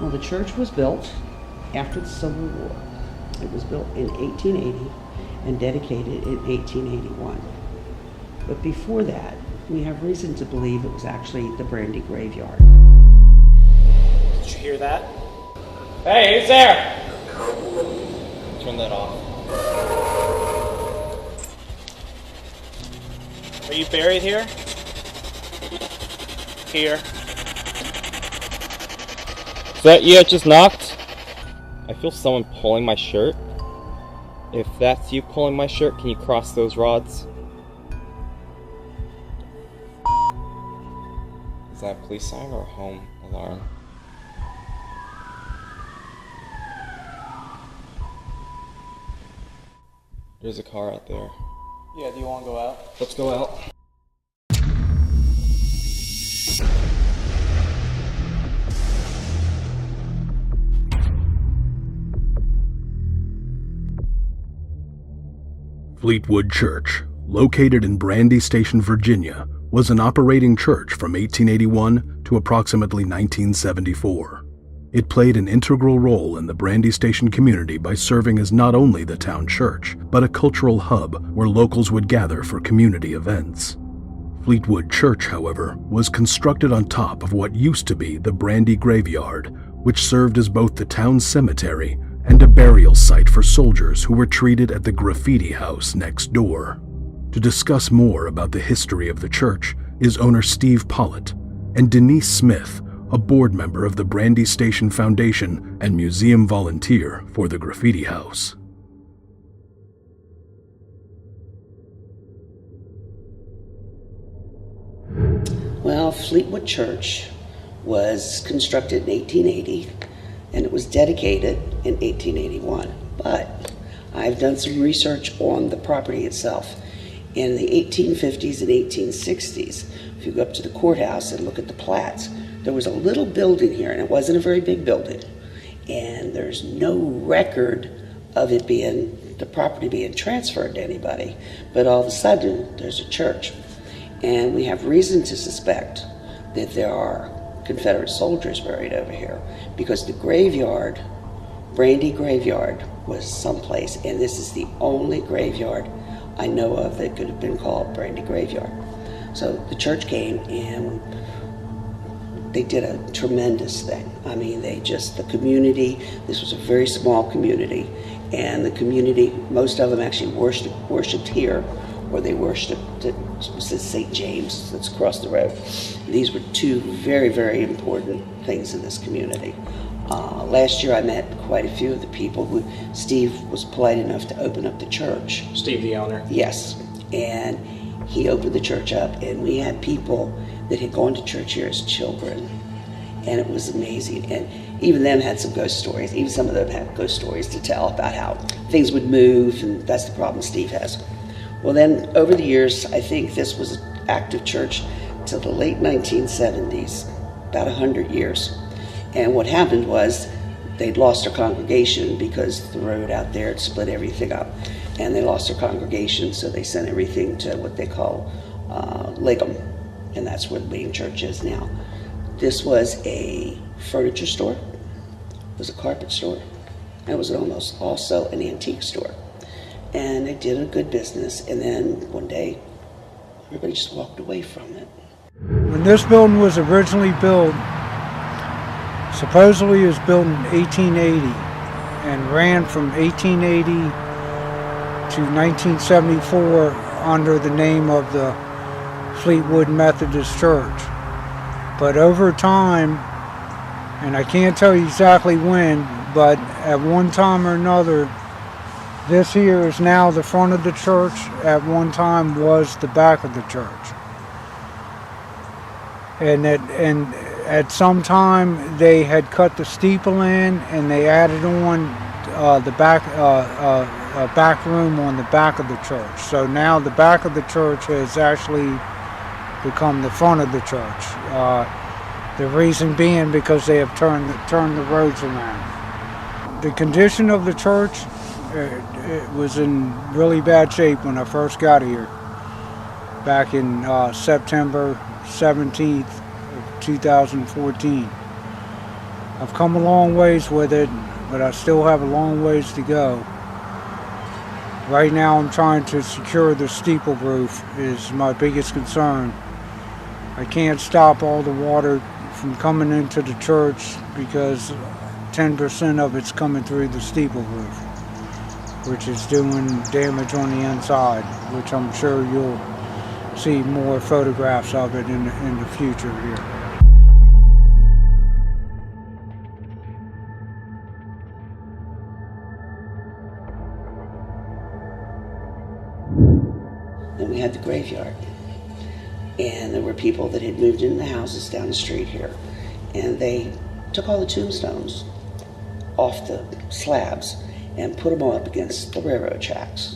Well, the church was built after the Civil War. It was built in 1880 and dedicated in 1881. But before that, we have reason to believe it was actually the Brandy graveyard. Did you hear that? Hey, who's there? Turn that off. Are you buried here? Here. Is that you that just knocked? I feel someone pulling my shirt. If that's you pulling my shirt, can you cross those rods? Is that a police siren or a home alarm? There's a car out there. Yeah, do you want to go out? Let's go out. Fleetwood Church, located in Brandy Station, Virginia, was an operating church from 1881 to approximately 1974. It played an integral role in the Brandy Station community by serving as not only the town church, but a cultural hub where locals would gather for community events. Fleetwood Church, however, was constructed on top of what used to be the Brandy Graveyard, which served as both the town's cemetery and a burial site for soldiers who were treated at the graffiti house next door. To discuss more about the history of the church is owner Steve Pollitt and Denise Smith, a board member of the Brandy Station Foundation and museum volunteer for the graffiti house. Well, Fleetwood Church was constructed in 1880 and it was dedicated in 1881. But I've done some research on the property itself. In the 1850s and 1860s, if you go up to the courthouse and look at the plats, there was a little building here, and it wasn't a very big building. And there's no record of it being, the property being transferred to anybody. But all of a sudden, there's a church. And we have reason to suspect that there are Confederate soldiers buried over here, because the graveyard, Brandy Graveyard, was someplace, and this is the only graveyard I know of that could have been called Brandy Graveyard. So the church came and they did a tremendous thing. I mean, the community, this was a very small community, and the community, most of them actually worshipped here, or they worshipped at St. James that's across the road. These were two very, very important things in this community. Last year I met quite a few of the people who Steve was polite enough to open up the church. Steve, the owner? Yes, and he opened the church up, and we had people that had gone to church here as children, and it was amazing. And even them had some ghost stories. Even some of them had ghost stories to tell about how things would move, and that's the problem Steve has. Well, then over the years, I think this was an active church till the late 1970s, about 100 years. And what happened was they'd lost their congregation because the road out there had split everything up, and they lost their congregation, so they sent everything to what they call Ligham, and that's where the main church is now. This was a furniture store, it was a carpet store, and it was almost also an antique store. And they did a good business, and then one day, everybody just walked away from it. When this building was originally built, supposedly it was built in 1880 and ran from 1880 to 1974 under the name of the Fleetwood Methodist Church. But over time, and I can't tell you exactly when, but at one time or another, this here is now the front of the church. At one time was the back of the church. And at some time they had cut the steeple in and they added on the back room on the back of the church. So now the back of the church has actually become the front of the church. The reason being because they have turned the roads around. The condition of the church, it was in really bad shape when I first got here back in September 17th of 2014. I've come a long ways with it, but I still have a long ways to go. Right now I'm trying to secure the steeple roof is my biggest concern. I can't stop all the water from coming into the church because 10% of it's coming through the steeple roof, which is doing damage on the inside, which I'm sure you'll see more photographs of it in the future here. Then we had the graveyard. And there were people that had moved into the houses down the street here. And they took all the tombstones off the slabs and put them all up against the railroad tracks.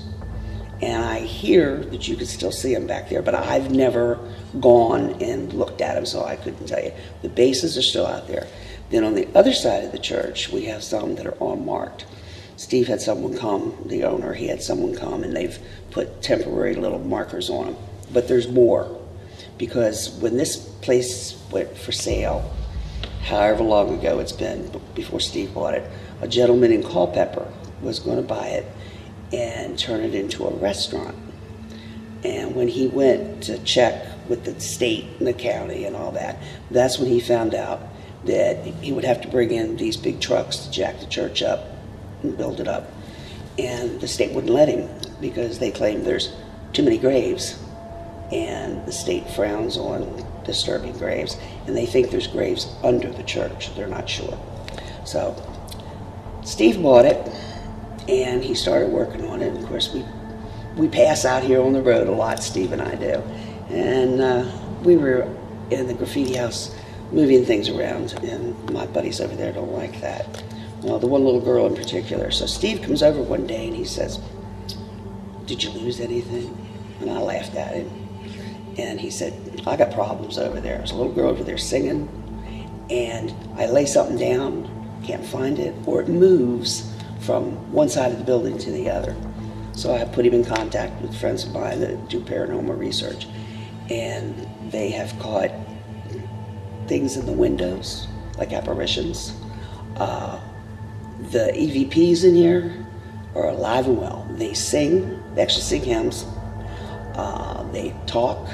And I hear that you could still see them back there, but I've never gone and looked at them, so I couldn't tell you. The bases are still out there. Then on the other side of the church, we have some that are unmarked. Steve had someone come, the owner, he had someone come, and they've put temporary little markers on them. But there's more, because when this place went for sale, however long ago it's been, before Steve bought it, a gentleman in Culpeper was going to buy it and turn it into a restaurant. And when he went to check with the state and the county and all that, that's when he found out that he would have to bring in these big trucks to jack the church up and build it up. And the state wouldn't let him because they claimed there's too many graves. And the state frowns on disturbing graves, and they think there's graves under the church. They're not sure. So Steve bought it, and he started working on it. Of course, we pass out here on the road a lot, Steve and I do. And we were in the graffiti house moving things around, and my buddies over there don't like that. Well, the one little girl in particular. So Steve comes over one day and he says, "Did you lose anything?" And I laughed at him. And he said, "I got problems over there. There's a little girl over there singing, and I lay something down, can't find it, or it moves from one side of the building to the other." So I put him in contact with friends of mine that do paranormal research, and they have caught things in the windows, like apparitions. The EVPs in here are alive and well. They sing, they actually sing hymns, they talk.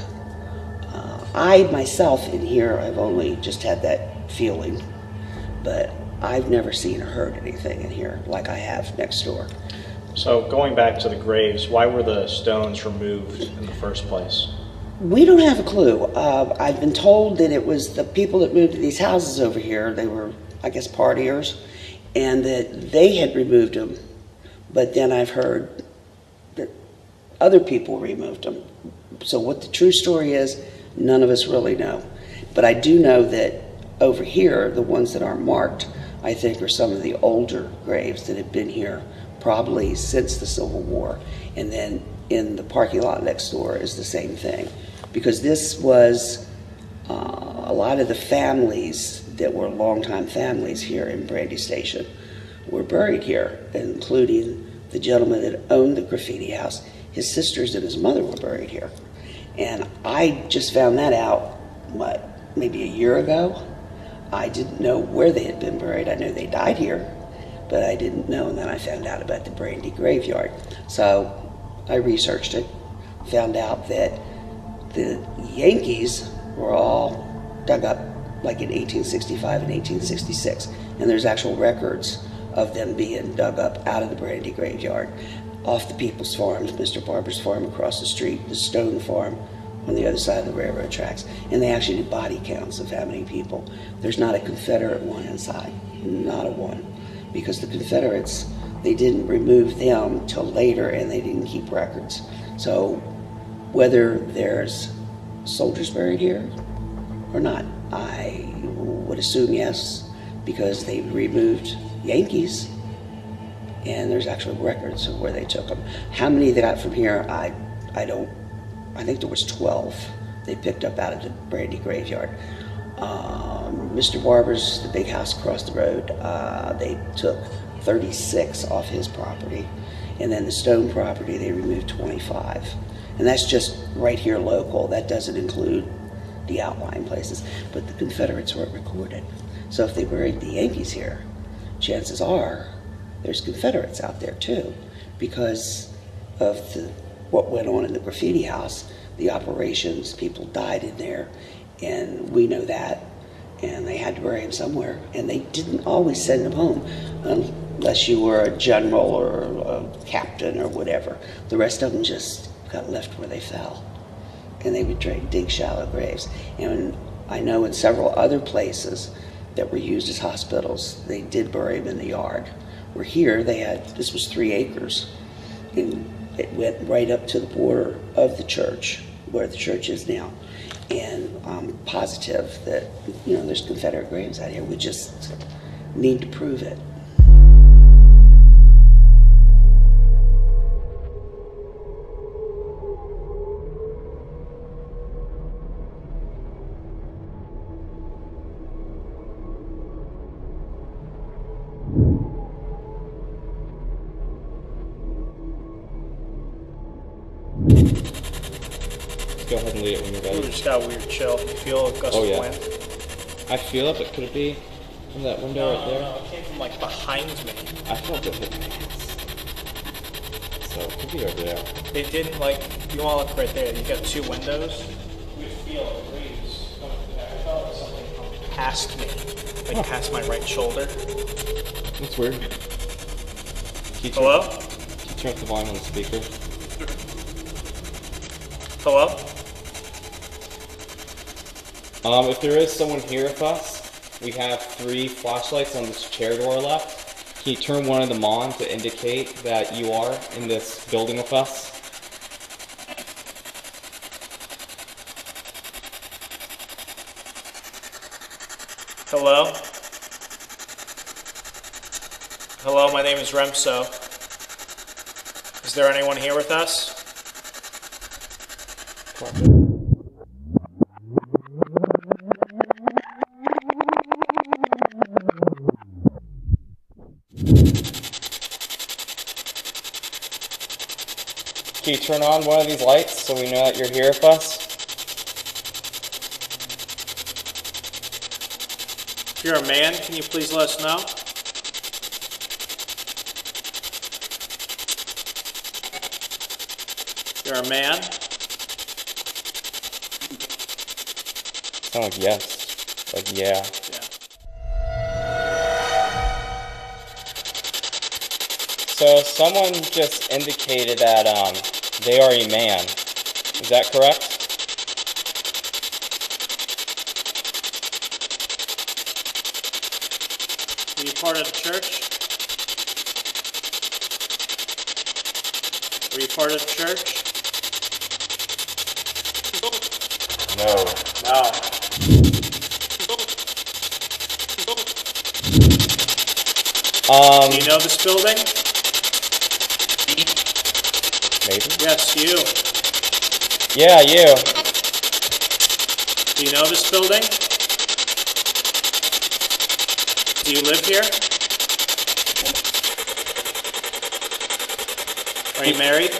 I myself in here, I've only just had that feeling, but I've never seen or heard anything in here like I have next door. So going back to the graves, why were the stones removed in the first place? We don't have a clue. I've been told that it was the people that moved to these houses over here, they were, I guess, partiers, and that they had removed them. But then I've heard that other people removed them. So what the true story is, none of us really know. But I do know that over here, the ones that aren't marked, I think are some of the older graves that have been here probably since the Civil War. And then in the parking lot next door is the same thing. Because this was a lot of the families that were longtime families here in Brandy Station were buried here, including the gentleman that owned the graffiti house. His sisters and his mother were buried here. And I just found that out, maybe a year ago. I didn't know where they had been buried. I knew they died here, but I didn't know. And then I found out about the Brandy graveyard. So I researched it, found out that the Yankees were all dug up like in 1865 and 1866. And there's actual records of them being dug up out of the Brandy graveyard, off the people's farms, Mr. Barber's farm across the street, the Stone farm on the other side of the railroad tracks. And they actually did body counts of how many people. There's not a Confederate one inside, not a one. Because the Confederates, they didn't remove them till later and they didn't keep records. So whether there's soldiers buried here or not, I would assume yes, because they removed Yankees. And there's actual records of where they took them. How many they got from here, I think there was 12 they picked up out of the Brandy graveyard. Mr. Barber's, the big house across the road, they took 36 off his property. And then the Stone property, they removed 25. And that's just right here local. That doesn't include the outlying places. But the Confederates weren't recorded. So if they buried the Yankees here, chances are there's Confederates out there too, because of what went on in the graffiti house, the operations, people died in there, and we know that, and they had to bury them somewhere, and they didn't always send them home unless you were a general or a captain or whatever. The rest of them just got left where they fell, and they would dig shallow graves. And I know in several other places that were used as hospitals, they did bury them in the yard. Where here, this was 3 acres, and it went right up to the border of the church, where the church is now. And I'm positive that, there's Confederate graves out here. We just need to prove it. Go ahead and lead it when you're ready. Ooh, just got a weird chill. You feel a gust of wind? I feel it, but could it be from that window right there? No, it came from like behind me. I felt it hit my hands. So it could be over there. They didn't you want to look right there. You got 2 windows. You feel a breeze coming from there. I felt something come past me, past my right shoulder. That's weird. Hello? Can you turn up the volume on the speaker? Hello? If there is someone here with us, we have 3 flashlights on this chair to our left. Can you turn one of them on to indicate that you are in this building with us? Hello? Hello, my name is Remso. Is there anyone here with us? Can you turn on one of these lights so we know that you're here with us? If you're a man, can you please let us know? You're a man? Sound like yes. Like yeah. Yeah. So someone just indicated that they are a man. Is that correct? Are you part of the church? Were you part of the church? No. No. Do you know this building? Maybe? Yes, you. Yeah, you. Do you know this building? Do you live here? Are you married?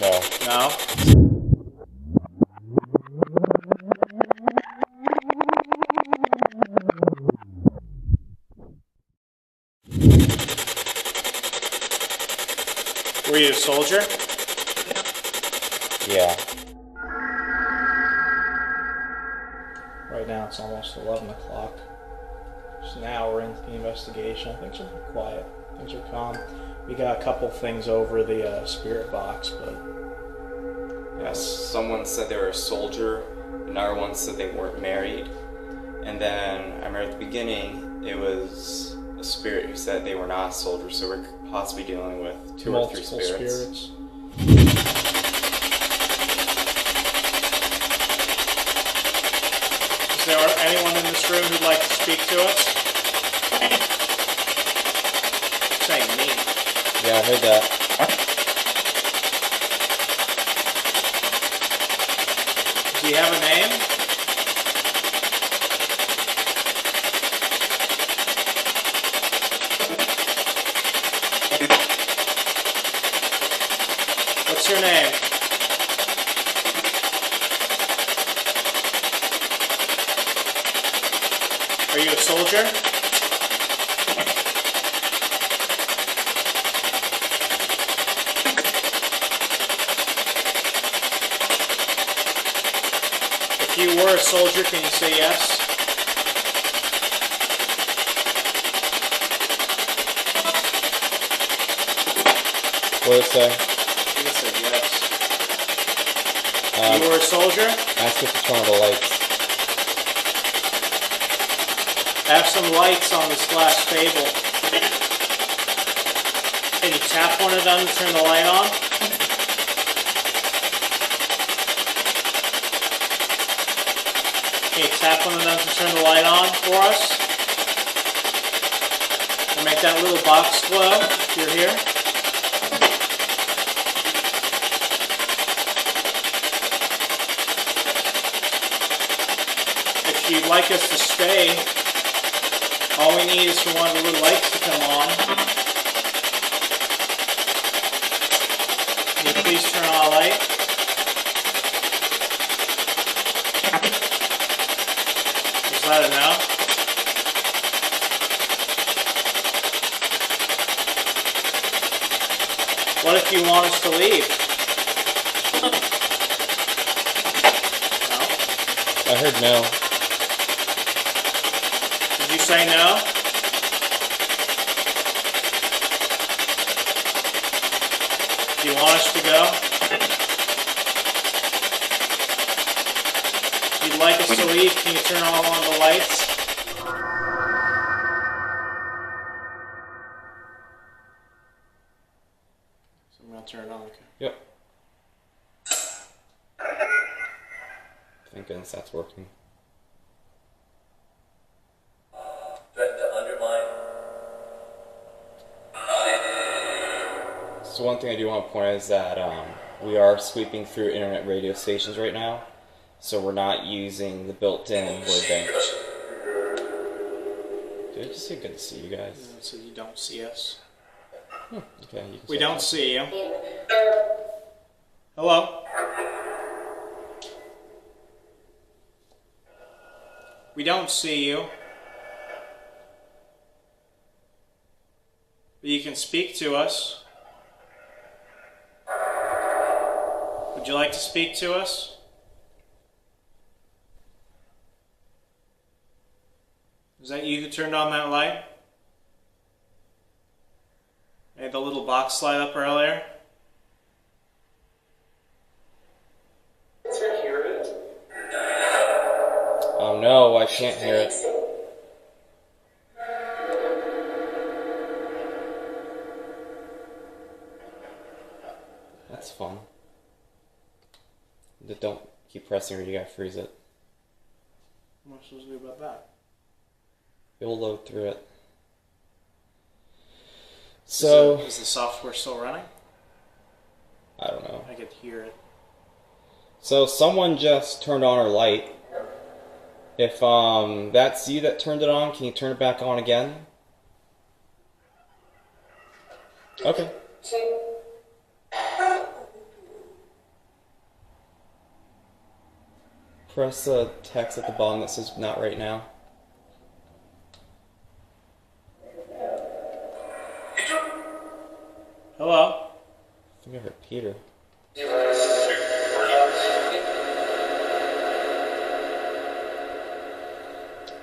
No. No. Were you a soldier? Yeah. Right now it's almost 11 o'clock. Just an hour into the investigation. Things are quiet. Things are calm. We got a couple things over the spirit box, but... Yes, someone said they were a soldier, another one said they weren't married, and then I remember at the beginning it was a spirit who said they were not a soldier, so we're possibly dealing with 2 or 3 spirits. Is there anyone in this room who'd like to speak to us? Saying me. Yeah, I heard that. Do you have a name? What's your name? you a soldier? If you were a soldier, can you say yes? What did it say? You said yes. You were a soldier? Ask if it's one of the lights. I have some lights on this glass table. Can you tap one of them to turn the light on? Can you tap one of them to turn the light on for us? And make that little box glow if you're here. If you'd like us to stay, all we need is for one of the little lights to come on. Can you please turn on a light? Just let it know. What if you want us to leave? No? I heard no. Did you say no? Do you want us to go? If you'd like us to leave, can you turn on the lights? So I'm going to turn it on, okay. Yep. Thank goodness that's working. So one thing I do want to point out is that we are sweeping through internet radio stations right now, so we're not using the built-in word bank. Did I just say good to see you guys? So you don't see us. Okay, you can We check don't out. see you. Hello? We don't see you. But you can speak to us. Would you like to speak to us? Is that you who turned on that light? Made the little box light up earlier? Oh no, I can't hear it. That's fun. Don't keep pressing or you gotta freeze it. What am I supposed to do about that? It'll load through it. So, Is the software still running? I don't know. I could hear it. So someone just turned on our light. If that's you that turned it on, can you turn it back on again? Okay. Press the text at the bottom that says not right now. Hello? I think I heard Peter.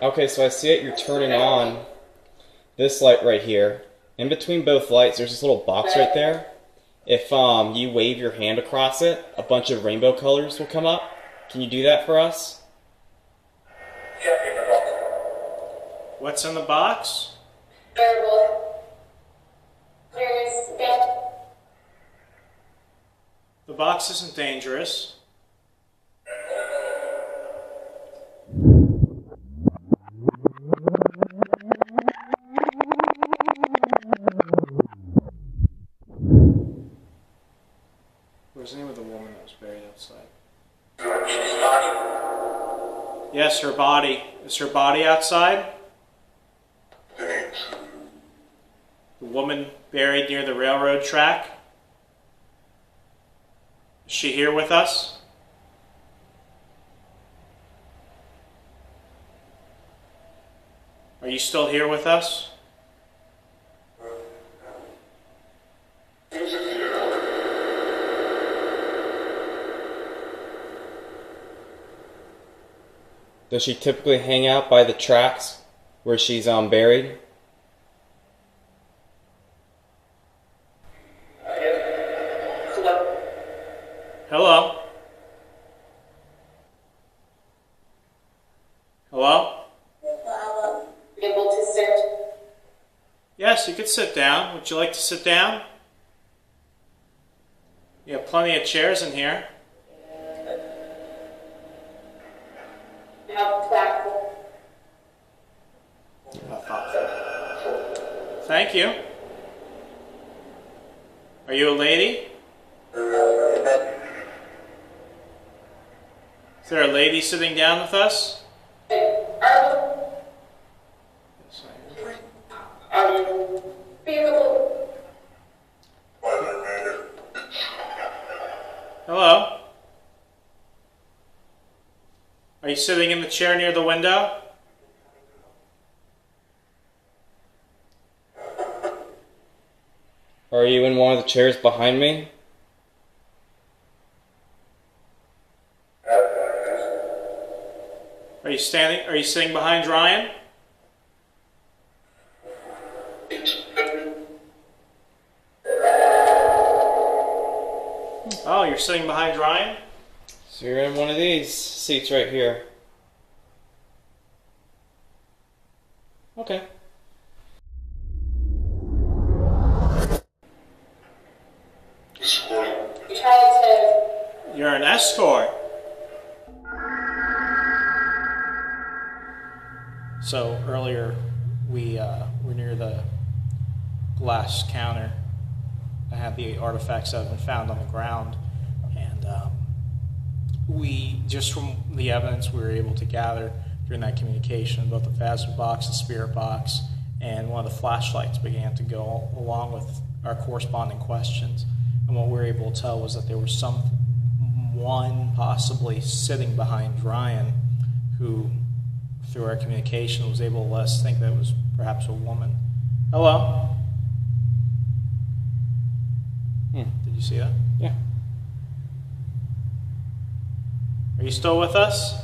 Okay, so I see it. You're turning on this light right here. In between both lights, there's this little box right there. If you wave your hand across it, a bunch of rainbow colors will come up. Can you do that for us? What's in the box? The box isn't dangerous. Where's the name of the woman that was buried outside? Yes, her body. Is her body outside? The woman buried near the railroad track? Is she here with us? you still here with us? Does she typically hang out by the tracks where she's buried? Hello? Hello? Able to sit. Yes, you could sit down. Would you like to sit down? You have plenty of chairs in here. Have platform. Thank you. Are you a lady? Is there a lady sitting down with us? Are you feasible? Hello? Are you sitting in the chair near the window? Are you in one of the chairs behind me? Are you sitting behind Ryan? Oh, you're sitting behind Ryan? So you're in one of these seats right here. Okay. You're an escort. So earlier we were near the glass counter that had the artifacts that have been found on the ground, and we, just from the evidence we were able to gather during that communication, both the phasma box, the spirit box, and one of the flashlights began to go along with our corresponding questions. And what we were able to tell was that there was someone possibly sitting behind Ryan who, through our communication, was able to let us think that it was perhaps a woman. Hello? Did you see that? Yeah. Are you still with us?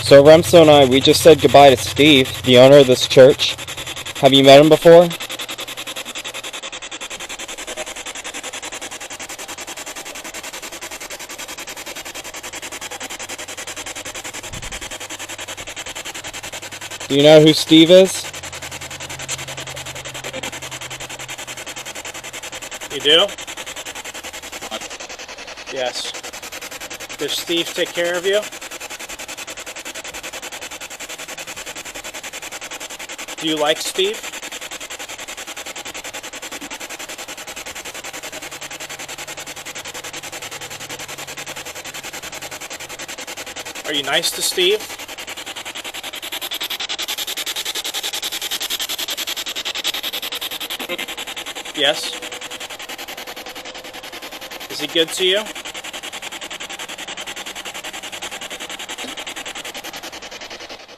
So Remso and I, we just said goodbye to Steve, the owner of this church. Have you met him before? Do you know who Steve is? You do? Yes. Does Steve take care of you? Do you like Steve? Are you nice to Steve? Yes. Is he good to you?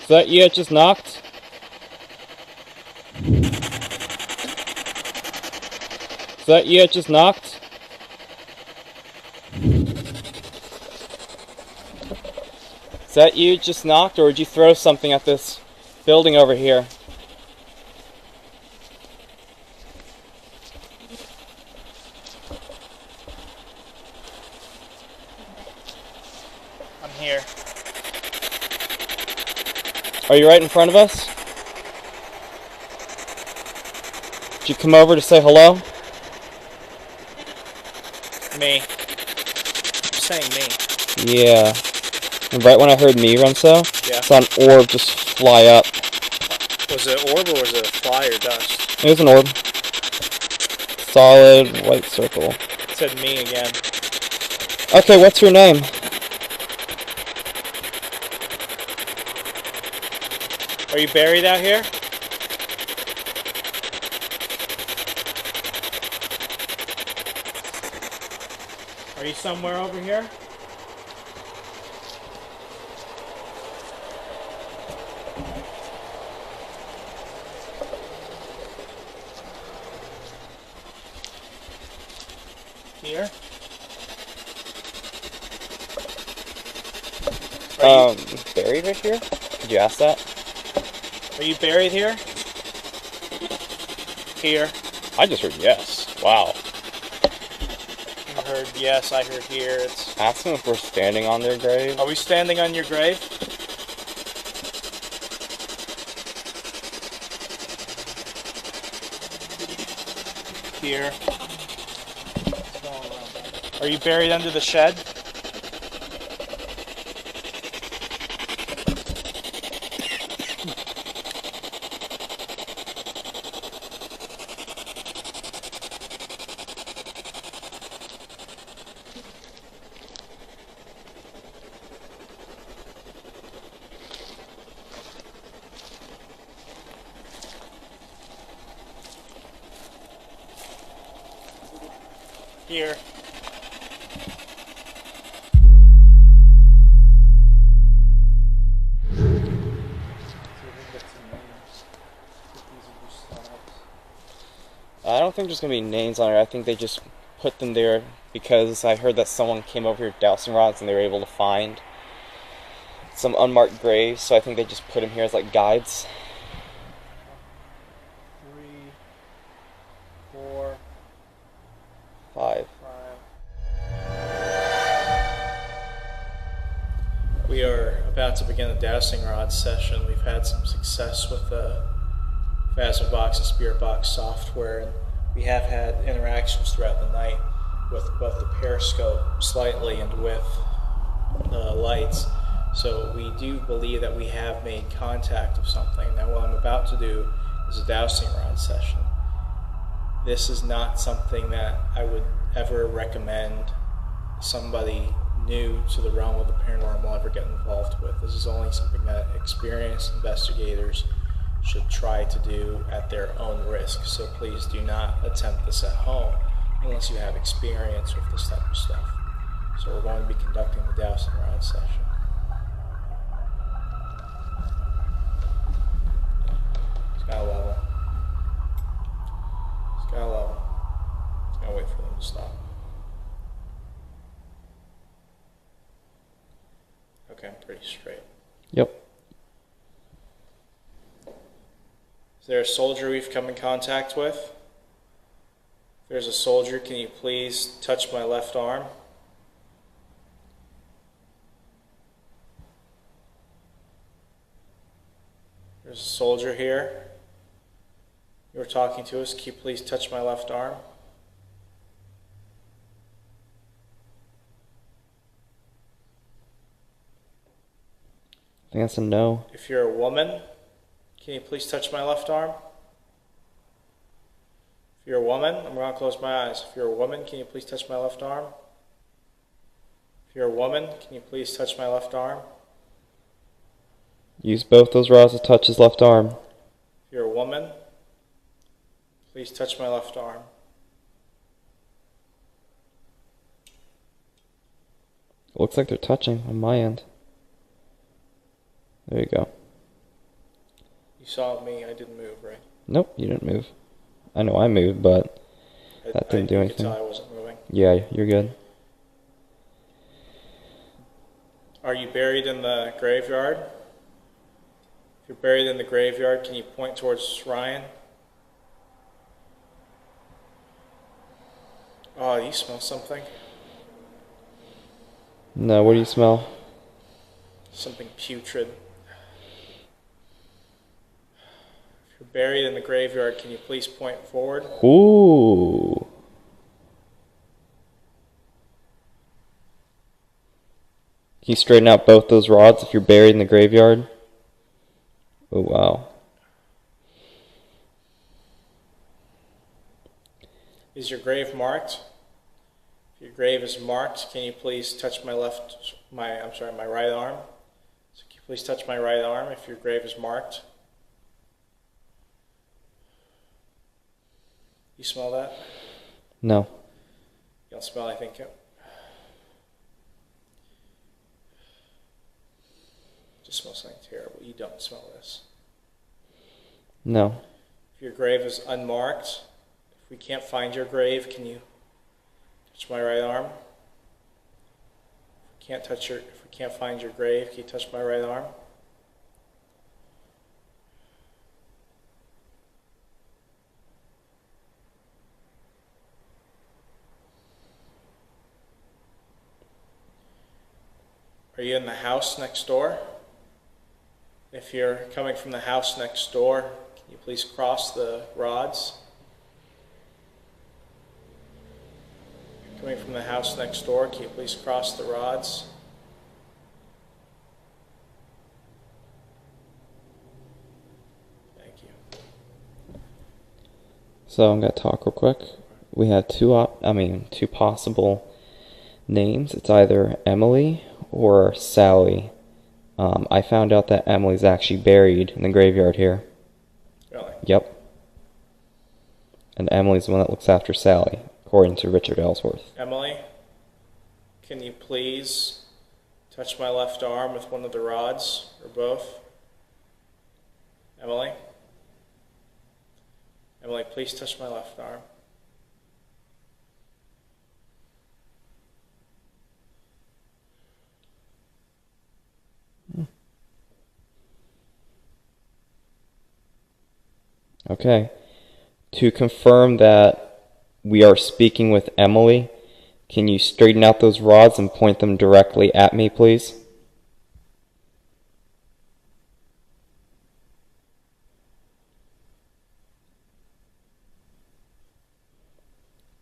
Is that you that just knocked? Is that you that just knocked? Is that you just knocked, or did you throw something at this building over here? I'm here. Are you right in front of us? Did you come over to say hello? Me. I'm saying me. Yeah. And right when I heard me, Remso, Yeah. I saw an orb just fly up. Was it orb or was it a fly or dust? It was an orb. Solid white circle. It said me again. Okay, what's your name? Are you buried out here? Are you somewhere over here? Here? Buried right here? Did you ask that? Are you buried here? Here. I just heard yes. Wow. You heard yes, I heard here. It's. Ask them if we're standing on their grave. Are we standing on your grave? Here. Are you buried under the shed? Here. I don't think there's going to be names on it. I think they just put them there because I heard that someone came over here with dowsing rods and they were able to find some unmarked graves, so I think they just put them here as like guides. 3, 4, 5. 5. We are about to begin the dowsing rod session. We've had some success with the Phasma Box and Spirit Box software, and we have had interactions throughout the night with both the periscope slightly and with the lights. So we do believe that we have made contact of something. Now what I'm about to do is a dowsing rod session. This is not something that I would ever recommend somebody new to the realm of the paranormal ever get involved with. This is only something that experienced investigators should try to do at their own risk. So please do not attempt this at home unless you have experience with this type of stuff. So we're going to be conducting the dowsing rod session. It's got a level. It's got a level. It's got to wait for them to stop. Okay, I'm pretty straight. Yep. Is there a soldier we've come in contact with? If there's a soldier, can you please touch my left arm? There's a soldier here. You were talking to us. Can you please touch my left arm? I think that's a no. If you're a woman, can you please touch my left arm? If you're a woman, I'm going to close my eyes. If you're a woman, can you please touch my left arm? If you're a woman, can you please touch my left arm? Use both those rods to touch his left arm. If you're a woman, please touch my left arm. It looks like they're touching on my end. There you go. You saw me, I didn't move, right? Nope, you didn't move. I know I moved, but that didn't do anything. You could tell I wasn't moving. Yeah, you're good. Are you buried in the graveyard? If you're buried in the graveyard, can you point towards Ryan? Oh, you smell something? No, what do you smell? Something putrid. If you're buried in the graveyard, can you please point forward? Ooh. Can you straighten out both those rods if you're buried in the graveyard? Oh, wow. Is your grave marked? If your grave is marked, can you please touch my right arm? So can you please touch my right arm if your grave is marked? You smell that? No. You don't smell anything? Just smells something terrible. You don't smell this. No. If your grave is unmarked, if we can't find your grave, can you touch my right arm? If we can't find your grave, can you touch my right arm? Are you in the house next door? If you're coming from the house next door, can you please cross the rods? Coming from the house next door, can you please cross the rods? Thank you. So I'm gonna talk real quick. We have two possible names. It's either Emily or Sally. I found out that Emily's actually buried in the graveyard here. Really? Yep. And Emily's the one that looks after Sally, according to Richard Ellsworth. Emily, can you please touch my left arm with one of the rods, or both? Emily? Emily, please touch my left arm. Okay. To confirm that we are speaking with Emily, can you straighten out those rods and point them directly at me, please?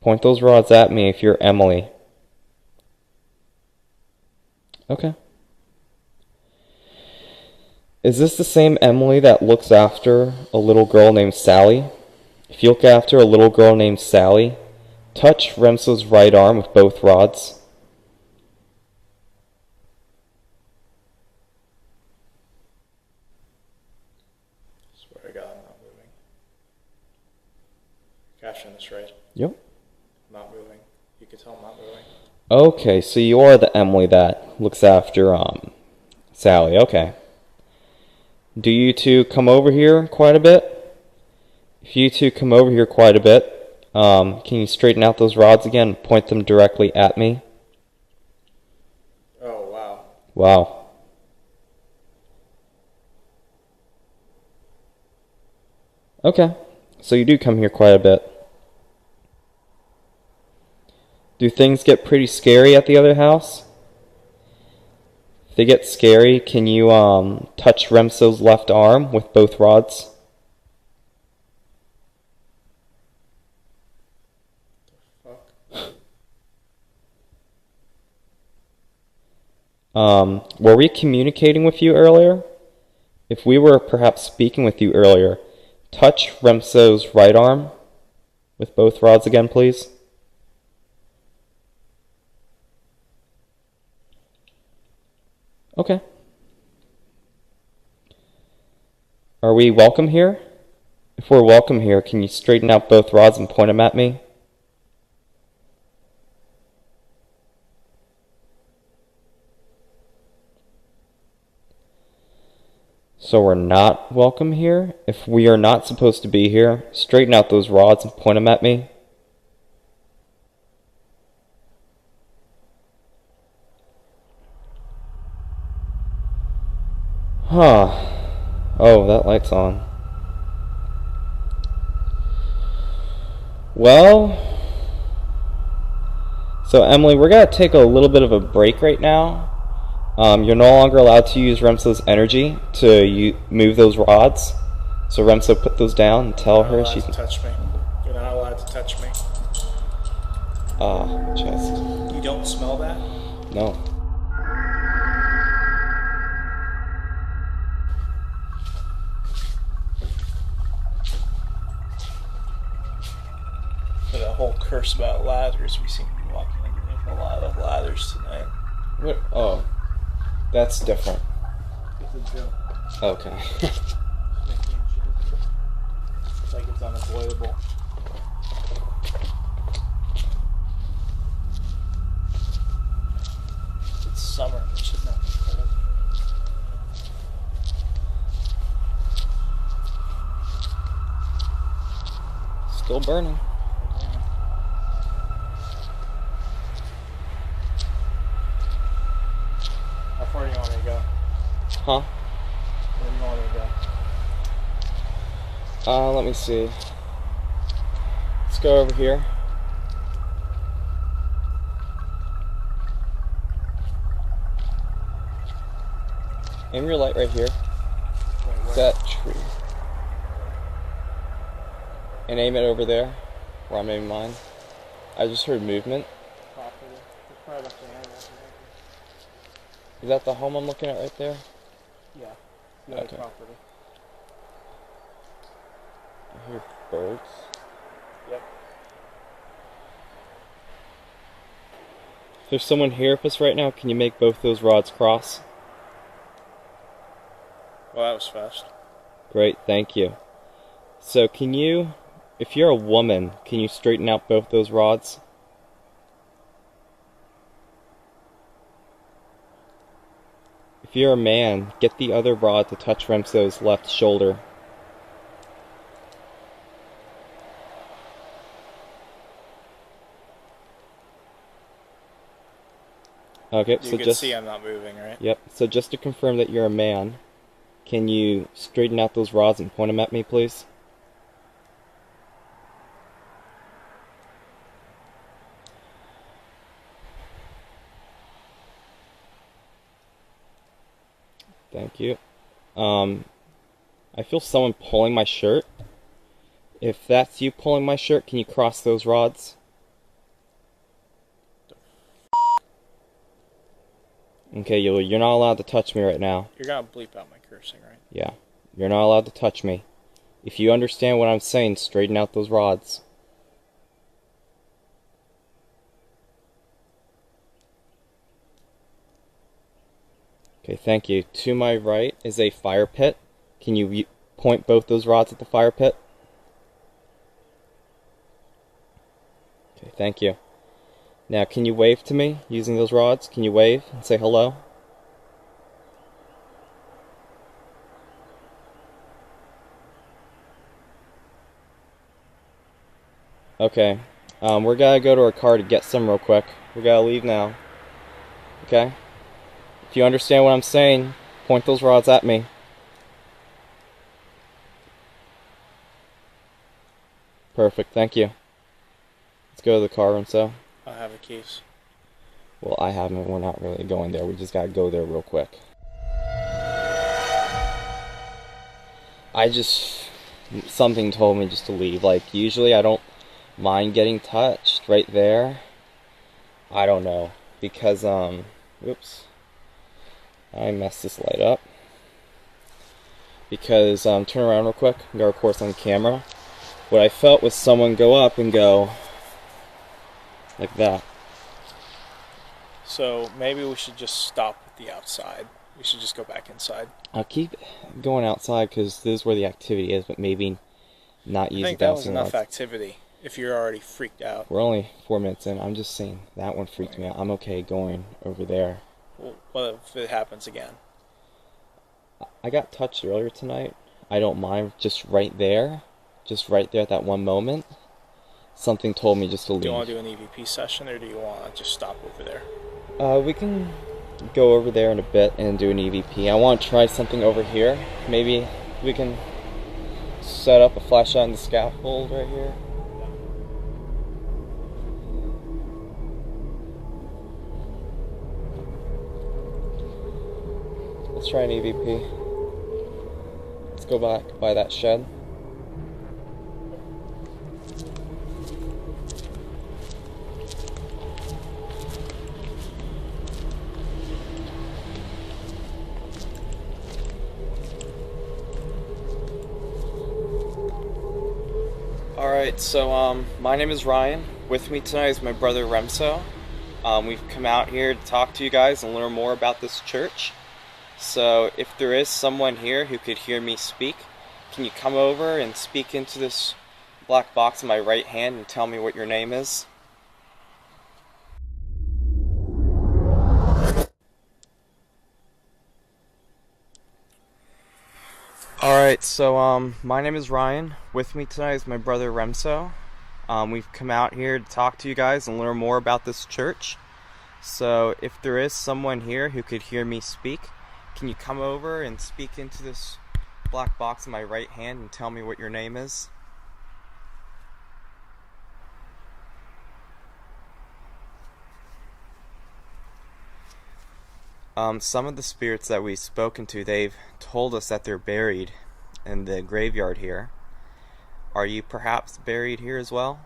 Point those rods at me if you're Emily. Okay. Is this the same Emily that looks after a little girl named Sally? If you look after a little girl named Sally, touch Remso's right arm with both rods. Swear to God, I'm not moving. Caption this right. Yep. I'm not moving. You can tell I'm not moving. Okay, so you are the Emily that looks after Sally. Okay. Do you two come over here quite a bit? If you two come over here quite a bit, can you straighten out those rods again and point them directly at me? Oh, wow. Wow. Okay, so you do come here quite a bit. Do things get pretty scary at the other house? If they get scary, can you touch Remso's left arm with both rods? Were we communicating with you earlier? If we were perhaps speaking with you earlier, touch Remso's right arm with both rods again, please. Okay. Are we welcome here? If we're welcome here, can you straighten out both rods and point them at me? So we're not welcome here? If we are not supposed to be here, straighten out those rods and point them at me. Huh. Oh, that light's on. Well, so Emily, we're going to take a little bit of a break right now. You're no longer allowed to use Remso's energy to move those rods. So Remso, put those down and tell her she can touch me. You're not allowed to touch me. Chest. You don't smell that? No. For that whole curse about ladders, we seem to be walking underneath a lot of ladders tonight. What? Oh, that's different. It's a joke. Okay. It's like it's unavoidable. It's summer, it should not be cold. Still burning. How far do you want me to go? Huh? Where do you want me to go? Let me see. Let's go over here. Aim your light right here. Wait, That tree. And aim it over there, where I'm aiming mine. I just heard movement. property. It's probably about the end. Is that the home I'm looking at right there? Yeah. No Okay. property. I hear birds. Yep. If there's someone here with us right now, can you make both those rods cross? Well, that was fast. Great, thank you. So can you, if you're a woman, can you straighten out both those rods? If you're a man, get the other rod to touch Remso's left shoulder. Okay, You so can just see I'm not moving, right? Yep. So just to confirm that you're a man, can you straighten out those rods and point them at me, please? Thank you. I feel someone pulling my shirt. If that's you pulling my shirt, can you cross those rods? Okay, you're not allowed to touch me right now. You're gonna bleep out my cursing, right? Yeah, you're not allowed to touch me. If you understand what I'm saying, straighten out those rods. Okay, thank you. To my right is a fire pit. Can you point both those rods at the fire pit? Okay, thank you. Now, can you wave to me using those rods? Can you wave and say hello? Okay, we're gonna go to our car to get some real quick. We gotta leave now. Okay? If you understand what I'm saying, point those rods at me. Perfect, thank you. Let's go to the car room, so. I have a case. Well, I haven't. We're not really going there. We just gotta go there real quick. Something told me just to leave. Like, usually I don't mind getting touched right there. I don't know. Because, oops. I messed this light up. Because, turn around real quick. I'm gonna record this on camera. What I felt was someone go up and go like that. So maybe we should just stop at the outside. We should just go back inside. I'll keep going outside because this is where the activity is, but maybe not use I think the that was dowsing enough rods. activity if you're already freaked out. We're only 4 minutes in. I'm just saying that one freaked me out. I'm okay going over there. Well, what if it happens again? I got touched earlier tonight. I don't mind just right there at that one moment. Something told me just to leave. Do you want to do an EVP session or do you want to just stop over there? We can go over there in a bit and do an EVP. I want to try something over here. Maybe we can set up a flashlight on the scaffold right here. Let's try an EVP. Let's go back by that shed. Alright, so my name is Ryan. With me tonight is my brother Remso. We've come out here to talk to you guys and learn more about this church. So if there is someone here who could hear me speak, can you come over and speak into this black box in my right hand and tell me what your name is? Alright, so my name is Ryan. With me tonight is my brother Remso. We've come out here to talk to you guys and learn more about this church. So if there is someone here who could hear me speak, can you come over and speak into this black box in my right hand and tell me what your name is? Some of the spirits that we've spoken to, they've told us that they're buried in the graveyard here. Are you perhaps buried here as well?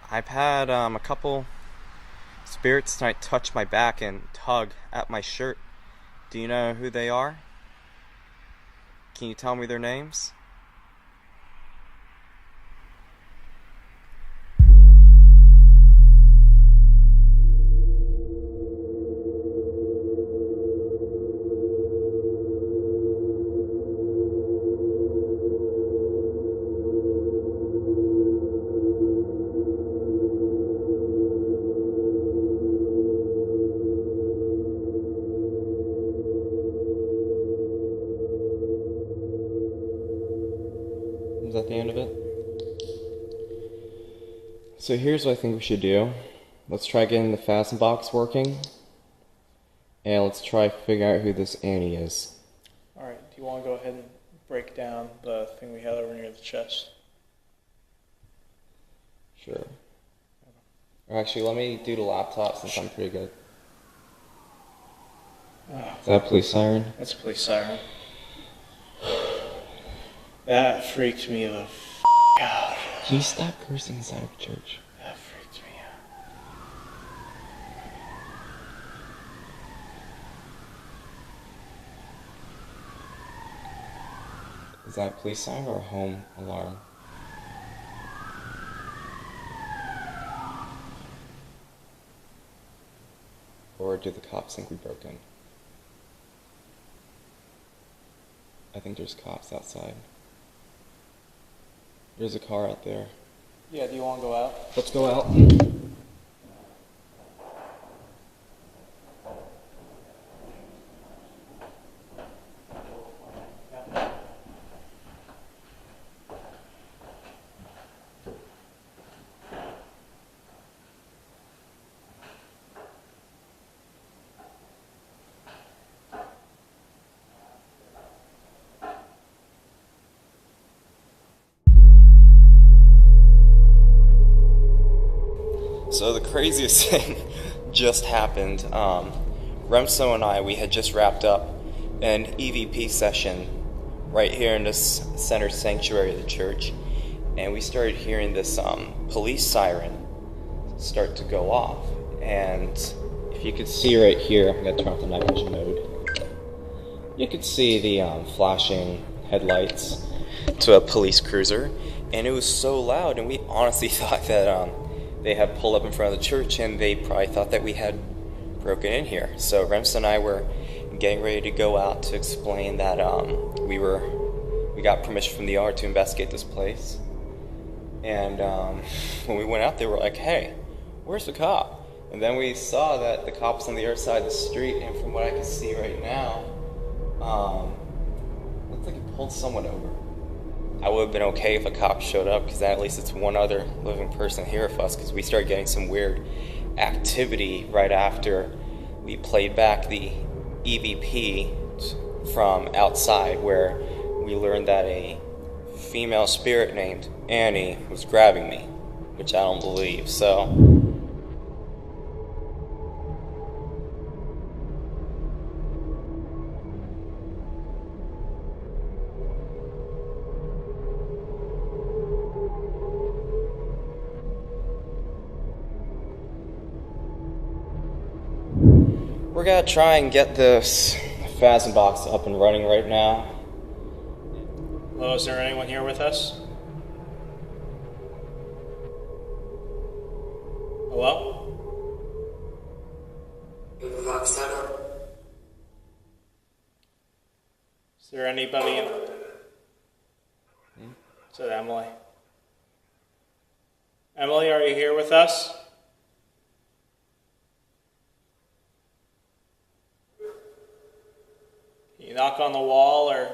I've had a couple spirits tonight touch my back and tug at my shirt. Do you know who they are? Can you tell me their names? Is that the end of it? So here's what I think we should do. Let's try getting the fasten box working. And let's try figuring out who this Annie is. Alright, do you want to go ahead and break down the thing we had over near the chest? Sure. Or actually, let me do the laptop since I'm pretty good. Is that a police siren? That's a police siren. That freaked me the out. Can you stop cursing inside of church? That freaked me out. Is that a police siren or a home alarm? Or do the cops think we broke in? I think there's cops outside. There's a car out there. Yeah, do you want to go out? Let's go out. So the craziest thing just happened. Remso and I, we had just wrapped up an EVP session right here in this center sanctuary of the church, and we started hearing this police siren start to go off. And if you could see right here, I'm gonna turn off the night vision mode. You could see the flashing headlights to a police cruiser, and it was so loud, and we honestly thought that they had pulled up in front of the church, and they probably thought that we had broken in here. So Remso and I were getting ready to go out to explain that we got permission from the owner to investigate this place. And when we went out, they were like, "Hey, where's the cop?" And then we saw that the cop was on the other side of the street, and from what I can see right now, looks like he pulled someone over. I would have been okay if a cop showed up, because at least it's one other living person here with us, because we started getting some weird activity right after we played back the EVP from outside, where we learned that a female spirit named Annie was grabbing me, which I don't believe. So we're gonna try and get this fasten box up and running right now. Hello, is there anyone here with us? Hello? Is there anybody in? Is that Emily? Emily, are you here with us? Can you knock on the wall or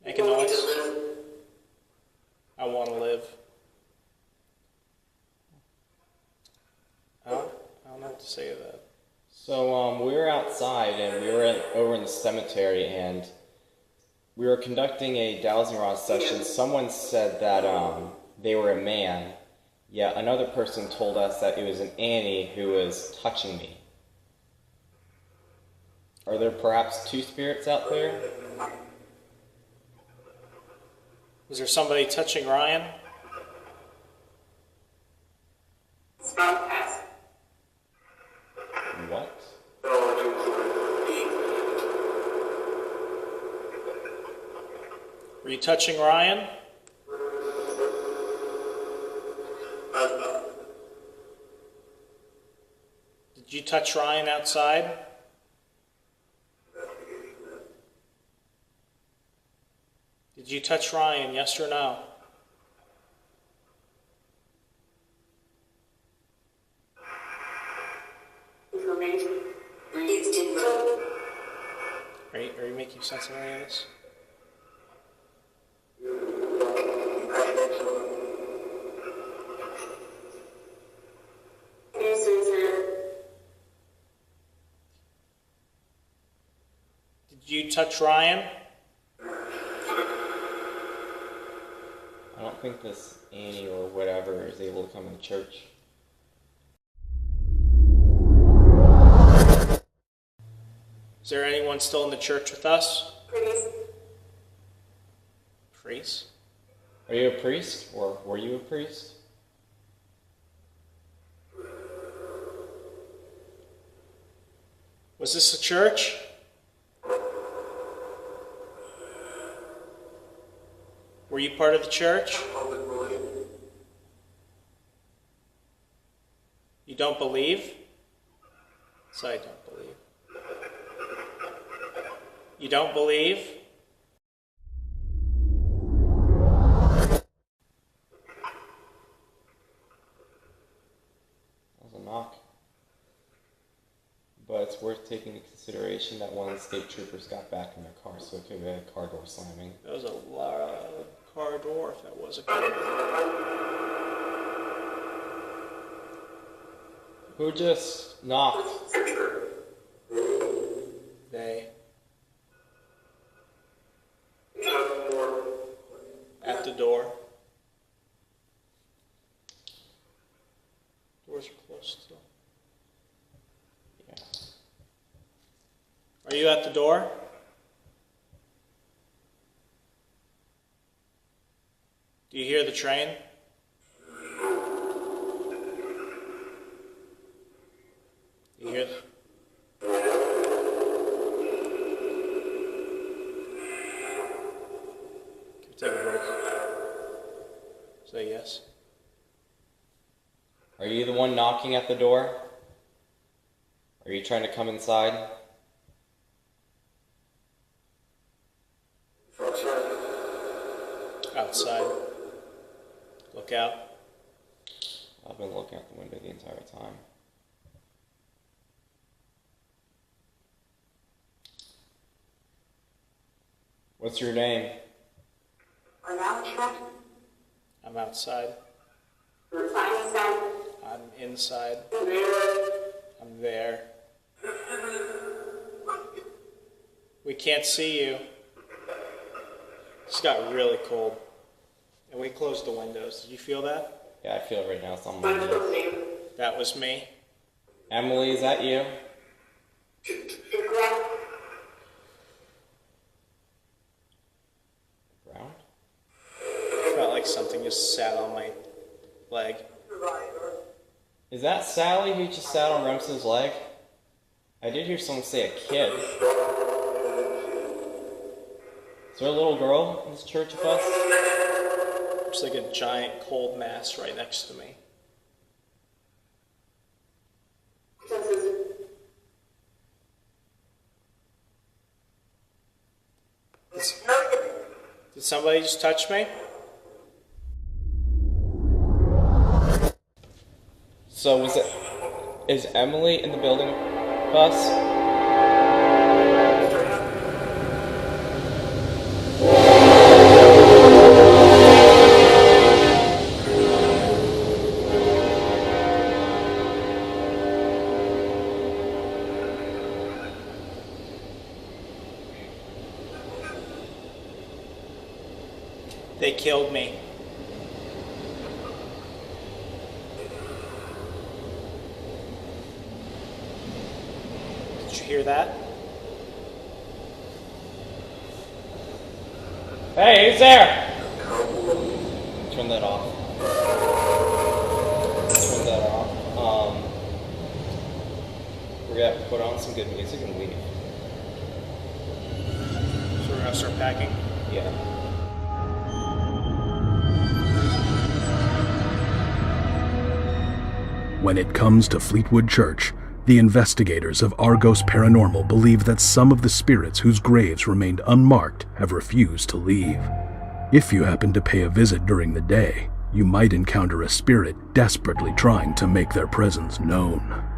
make a noise? I want to live. I don't know what to say to that. So we were outside and we were over in the cemetery and we were conducting a dowsing rod session. Someone said that they were a man, yet another person told us that it was an Annie who was touching me. Are there perhaps two spirits out there? Was there somebody touching Ryan? What? Were you touching Ryan? Did you touch Ryan outside? Did you touch Ryan, yes or no? Are you making sense of any of this? Did you touch Ryan? I don't think this Annie or whatever is able to come in church. Is there anyone still in the church with us? Priest? Are you a priest, or were you a priest? Was this a church? Were you part of the church? You don't believe? So I don't believe. You don't believe? That was a knock. But it's worth taking into consideration that one of the state troopers got back in their car, so it could be a car door slamming. That was a loud car door if that was a car door. Who just knocked? They. At the door. Doors are closed still. Yeah. Are you at the door? Do you hear the train? Do you hear the... Can we take a break? Say yes. Are you the one knocking at the door? Are you trying to come inside? Outside. Look out. I've been looking out the window the entire time. What's your name? I'm outside. I'm inside. I'm there. We can't see you. It's got really cold. And we closed the windows. Did you feel that? Yeah, I feel it right now. It's on my knees. That was me. Emily, is that you? Ground? Felt like something just sat on my leg. Is that Sally who just sat on Remsen's leg? I did hear someone say a kid. Is there a little girl in this church with us? There's like a giant cold mass right next to me. Did somebody just touch me? So is Emily in the building with us? They killed me. Did you hear that? Hey, who's there? Turn that off. Turn that off. We're gonna have to put on some good music and leave. So we're gonna start packing. Yeah. When it comes to Fleetwood Church, the investigators of Argos Paranormal believe that some of the spirits whose graves remained unmarked have refused to leave. If you happen to pay a visit during the day, you might encounter a spirit desperately trying to make their presence known.